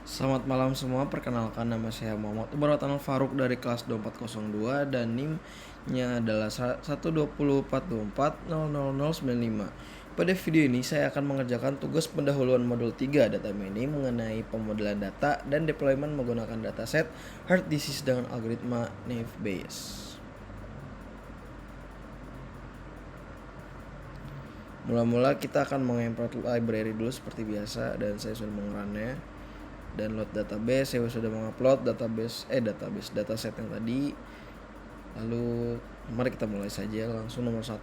Selamat malam semua, perkenalkan nama saya Muhammad Umar Watanul Faruk dari kelas 2402 dan NIM-nya adalah 12042400095. Pada video ini saya akan mengerjakan tugas pendahuluan modul 3 data mining mengenai pemodelan data dan deployment menggunakan dataset heart disease dengan algoritma Naive Bayes. Mula-mula kita akan mengimport library dulu seperti biasa, dan saya sudah mengerunnya. Download database, saya sudah mengupload dataset yang tadi. Lalu mari kita mulai saja. Langsung nomor 1,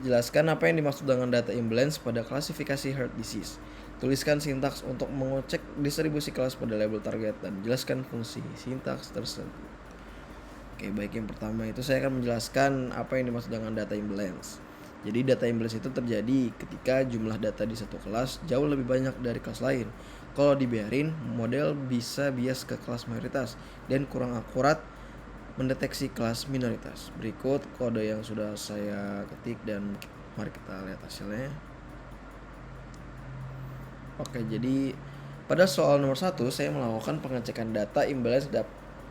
jelaskan apa yang dimaksud dengan data imbalance pada klasifikasi heart disease. Tuliskan sintaks untuk mengecek distribusi kelas pada label target dan jelaskan fungsi sintaks tersebut. Oke, baik, yang pertama itu saya akan menjelaskan apa yang dimaksud dengan data imbalance. Jadi data imbalance itu terjadi ketika jumlah data di satu kelas jauh lebih banyak dari kelas lain. Kalau dibiarin, model bisa bias ke kelas mayoritas dan kurang akurat mendeteksi kelas minoritas. Berikut kode yang sudah saya ketik dan mari kita lihat hasilnya. Oke, jadi pada soal nomor 1 saya melakukan pengecekan data imbalance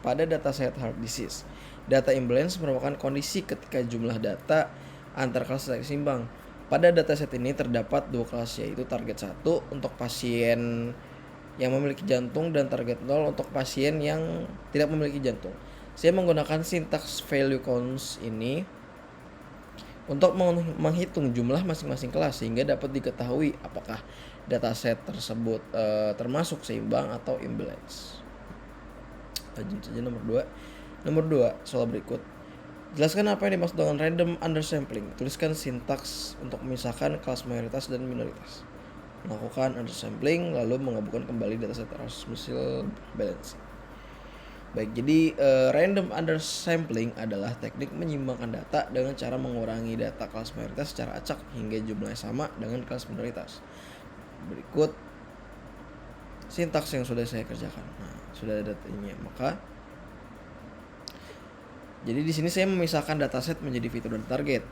pada dataset heart disease. Data imbalance merupakan kondisi ketika jumlah data antar kelas tidak seimbang. Pada dataset ini terdapat dua kelas, yaitu target 1 untuk pasien yang memiliki jantung dan target 0 untuk pasien yang tidak memiliki jantung. Saya menggunakan sintaks value counts ini untuk menghitung jumlah masing-masing kelas sehingga dapat diketahui apakah dataset tersebut termasuk seimbang atau imbalance. Lanjut saja nomor 2, soal berikut. Jelaskan apa yang dimaksud dengan random undersampling. Tuliskan sintaks untuk memisahkan kelas mayoritas dan minoritas. Melakukan undersampling lalu menggabungkan kembali dataset transmission balance. Baik, jadi random undersampling adalah teknik menyimbangkan data dengan cara mengurangi data kelas mayoritas secara acak hingga jumlahnya sama dengan kelas minoritas. Berikut sintaks yang sudah saya kerjakan. Nah, sudah ada datanya. Jadi di sini saya memisahkan dataset menjadi fitur dan target.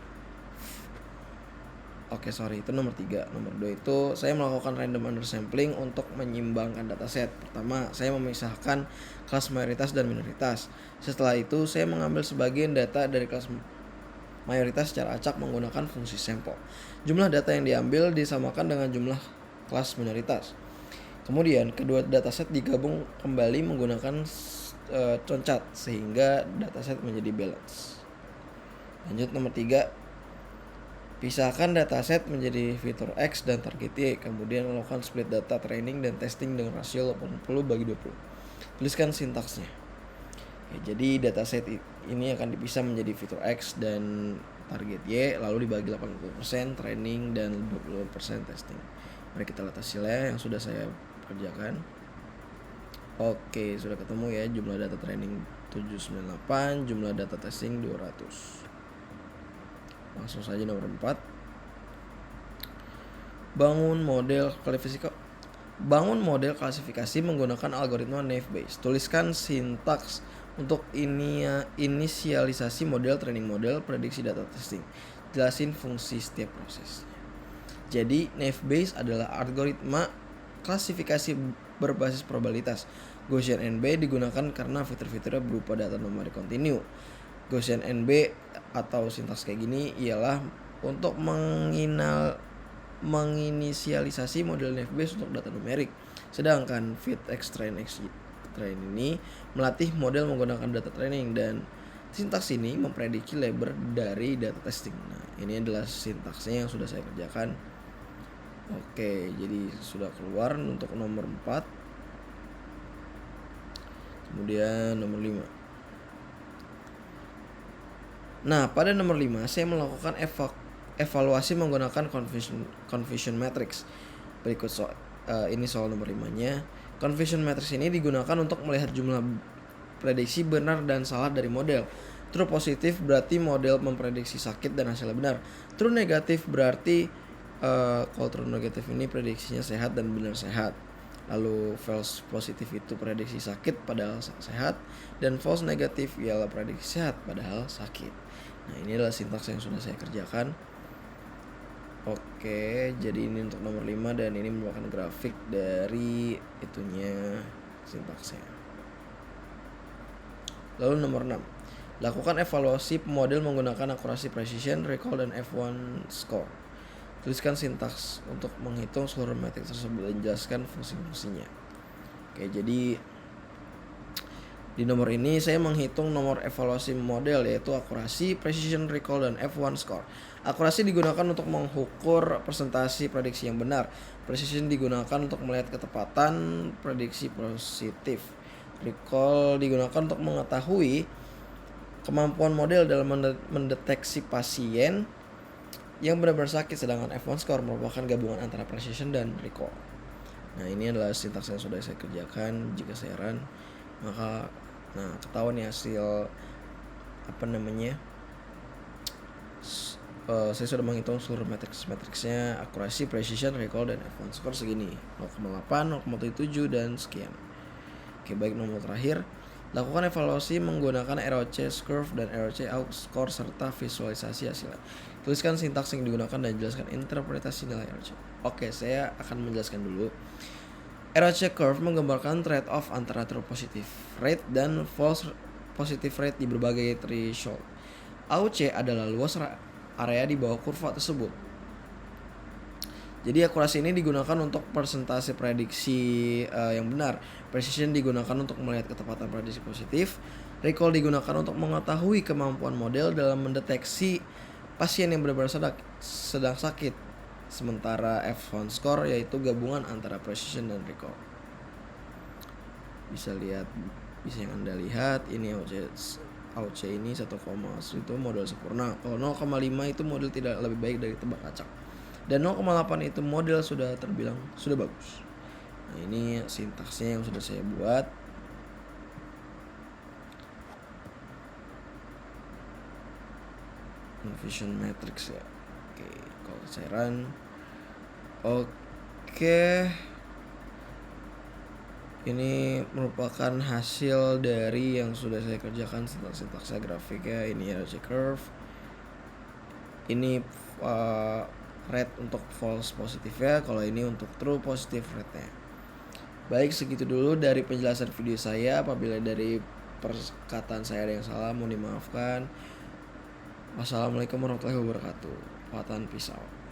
Itu nomor 3. Nomor 2 itu saya melakukan random undersampling untuk menyimbangkan dataset. Pertama, saya memisahkan kelas mayoritas dan minoritas. Setelah itu, saya mengambil sebagian data dari kelas mayoritas secara acak menggunakan fungsi sampel. Jumlah data yang diambil disamakan dengan jumlah kelas minoritas. Kemudian, kedua dataset digabung kembali menggunakan concat sehingga dataset menjadi balance. Lanjut nomor 3, pisahkan dataset menjadi fitur X dan target Y, kemudian melakukan split data training dan testing dengan rasio 80/20. Tuliskan sintaksnya. Jadi dataset ini akan dipisah menjadi fitur X dan target Y, lalu dibagi 80% training dan 20% testing. Mari kita lihat hasilnya yang sudah saya kerjakan. Oke, sudah ketemu ya, jumlah data training 798, jumlah data testing 200. Langsung saja nomor 4. Bangun model klasifikasi menggunakan algoritma Naive Bayes. Tuliskan sintaks untuk inisialisasi model, training model, prediksi data testing. Jelasin fungsi setiap prosesnya. Jadi Naive Bayes adalah algoritma klasifikasi berbasis probabilitas. Gaussian NB digunakan karena fitur-fiturnya berupa data numerik kontinu. Gaussian NB atau sintaks kayak gini ialah untuk menginisialisasi model Naive Bayes untuk data numerik. Sedangkan fit train ini melatih model menggunakan data training, dan sintaks ini memprediksi label dari data testing. Nah, ini adalah sintaksnya yang sudah saya kerjakan. Oke, jadi sudah keluar untuk nomor 4. Kemudian nomor 5. Nah, pada nomor 5 saya melakukan evaluasi menggunakan confusion matrix. Berikut ini soal nomor 5-nya. Confusion matrix ini digunakan untuk melihat jumlah prediksi benar dan salah dari model. True positif berarti model memprediksi sakit dan hasilnya benar. True negatif berarti kalau true negatif ini prediksinya sehat dan benar sehat. Lalu false positif itu prediksi sakit padahal sehat, dan false negatif ialah prediksi sehat padahal sakit. Nah, ini adalah sintaks yang sudah saya kerjakan. Oke, jadi ini untuk nomor 5 dan ini merupakan grafik dari itunya sintaksnya. Lalu nomor 6. Lakukan evaluasi model menggunakan akurasi precision, recall, dan F1 score. Tuliskan sintaks untuk menghitung seluruh metrik tersebut dan jelaskan fungsi-fungsinya. Oke, jadi di nomor ini saya menghitung nomor evaluasi model yaitu akurasi, precision, recall, dan F1 score. Akurasi digunakan untuk mengukur presentasi prediksi yang benar. Precision digunakan untuk melihat ketepatan prediksi positif. Recall digunakan untuk mengetahui kemampuan model dalam mendeteksi pasien yang benar-benar sakit, sedangkan F1 score merupakan gabungan antara precision dan recall. Nah, ini adalah sintaks yang sudah saya kerjakan. Jika saya run, maka ketahuan ya hasil saya sudah menghitung seluruh matriksnya, akurasi, precision, recall, dan F1 score segini 0,8, 0,7, dan sekian. Oke, baik, nomor terakhir, lakukan evaluasi menggunakan ROC curve dan ROC aux score serta visualisasi hasilnya. Tuliskan sintaks yang digunakan dan jelaskan interpretasi nilai ROC. Oke, saya akan menjelaskan dulu. ROC curve menggambarkan trade-off antara true positive rate dan false positive rate di berbagai threshold. AUC adalah luas area di bawah kurva tersebut. Jadi akurasi ini digunakan untuk persentase prediksi yang benar. Precision digunakan untuk melihat ketepatan prediksi positif. Recall digunakan untuk mengetahui kemampuan model dalam mendeteksi pasien yang benar-benar sedang sakit. Sementara F1 score yaitu gabungan antara precision dan recall. Bisa yang Anda lihat ini AUC ini 1,1 itu model sempurna. Kalau 0,5 itu model tidak lebih baik dari tebak acak. Dan 0,8 itu model sudah terbilang sudah bagus. Nah, ini sintaksnya yang sudah saya buat. Vision matrix ya. Oke, kalau saya run. Oke. Ini merupakan hasil dari yang sudah saya kerjakan sintaks grafiknya. Ini ROC curve. Ini rate untuk false positif ya, kalau ini untuk true positive rate-nya. Baik, segitu dulu dari penjelasan video saya. Apabila dari perkataan saya ada yang salah, mohon dimaafkan. Wassalamualaikum warahmatullahi wabarakatuh. Peace out.